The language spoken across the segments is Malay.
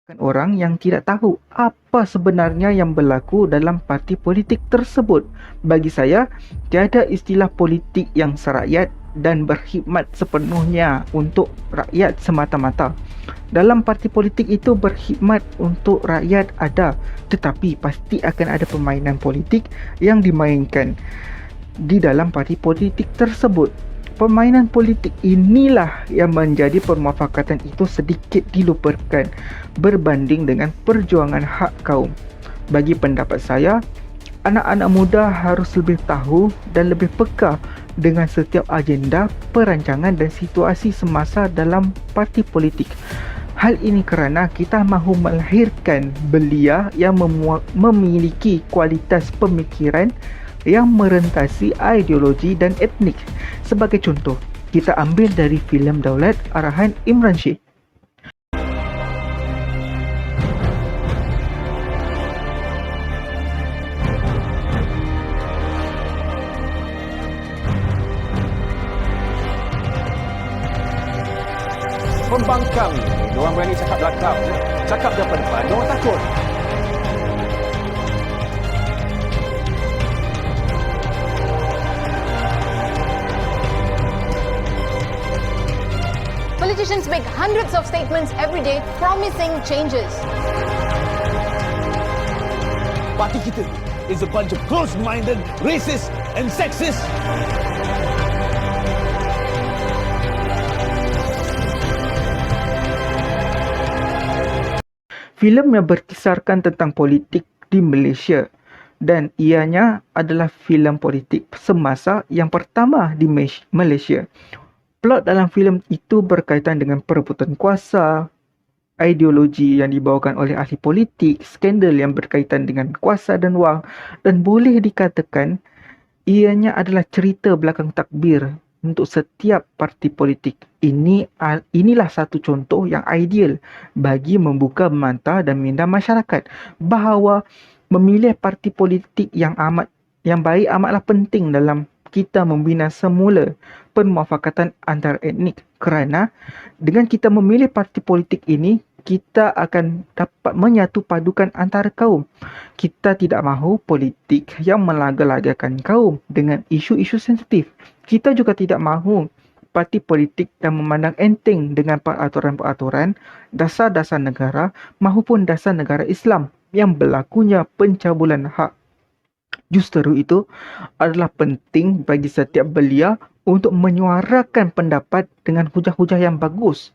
Orang yang tidak tahu apa sebenarnya yang berlaku dalam parti politik tersebut. Bagi saya, tiada istilah politik yang serakyat dan berkhidmat sepenuhnya untuk rakyat semata-mata. Dalam parti politik itu berkhidmat untuk rakyat ada, tetapi pasti akan ada permainan politik yang dimainkan di dalam parti politik tersebut. Permainan politik inilah yang menjadi permufakatan itu sedikit dilupakan berbanding dengan perjuangan hak kaum. Bagi pendapat saya, anak-anak muda harus lebih tahu dan lebih peka dengan setiap agenda, perancangan dan situasi semasa dalam parti politik. Hal ini kerana kita mahu melahirkan belia yang memiliki kualitas pemikiran yang merentasi ideologi dan etnik. Sebagai contoh, kita ambil dari filem Daulat arahan Imran Syed. Pembangkang ni, diorang berani cakap belakang, cakap depan, diorang takut. Politicians make hundreds of statements every day promising changes. Parti kita is a bunch of close-minded, racist and sexist. Filem yang berkisarkan tentang politik di Malaysia dan ianya adalah filem politik semasa yang pertama di Malaysia. Plot dalam filem itu berkaitan dengan perebutan kuasa, ideologi yang dibawakan oleh ahli politik, skandal yang berkaitan dengan kuasa dan wang, dan boleh dikatakan ianya adalah cerita belakang takbir untuk setiap parti politik. Inilah satu contoh yang ideal bagi membuka mata dan minda masyarakat bahawa memilih parti politik yang baik amatlah penting dalam kita membina semula permufakatan antar etnik, kerana dengan kita memilih parti politik ini kita akan dapat menyatu padukan antara kaum. Kita tidak mahu politik yang melaga-lagakan kaum dengan isu-isu sensitif. Kita juga tidak mahu parti politik yang memandang enteng dengan peraturan-peraturan dasar-dasar negara maupun dasar negara Islam yang berlakunya pencabulan hak. Justru itu adalah penting bagi setiap belia untuk menyuarakan pendapat dengan hujah-hujah yang bagus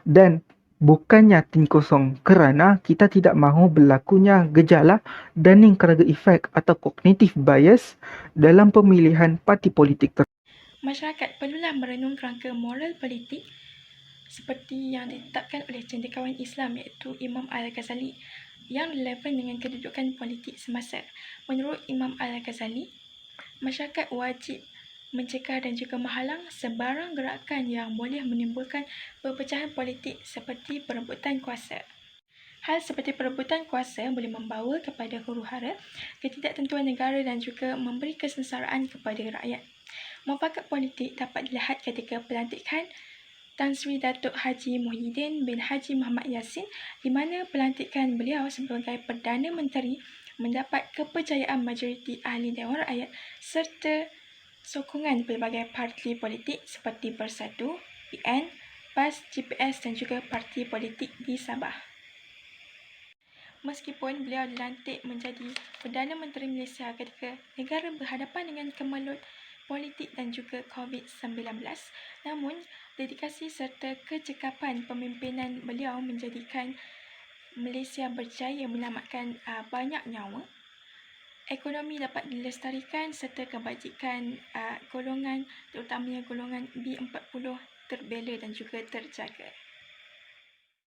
dan bukannya tin kosong, kerana kita tidak mahu berlakunya gejala Dunning-Kruger effect atau cognitive bias dalam pemilihan parti politik tersebut. Masyarakat perlulah merenung kerangka moral politik seperti yang ditetapkan oleh cendekiawan Islam iaitu Imam Al-Ghazali yang relevan dengan kedudukan politik semasa. Menurut Imam Al-Ghazali, masyarakat wajib mencegah dan juga menghalang sebarang gerakan yang boleh menimbulkan perpecahan politik seperti perebutan kuasa. Hal seperti perebutan kuasa boleh membawa kepada huru-hara, ketidaktentuan negara dan juga memberi kesengsaraan kepada rakyat. Mufakat politik dapat dilihat ketika pelantikan Tan Sri Datuk Haji Muhyiddin bin Haji Muhammad Yassin, di mana pelantikan beliau sebagai Perdana Menteri mendapat kepercayaan majoriti ahli Dewan Rakyat serta sokongan pelbagai parti politik seperti Bersatu, PN, PAS, GPS dan juga parti politik di Sabah. Meskipun beliau dilantik menjadi Perdana Menteri Malaysia ketika negara berhadapan dengan kemelut politik dan juga COVID-19, namun dedikasi serta kecekapan pemimpinan beliau menjadikan Malaysia berjaya menyelamatkan banyak nyawa. Ekonomi dapat dilestarikan serta kebajikan golongan, terutamanya golongan B40 terbela dan juga terjaga.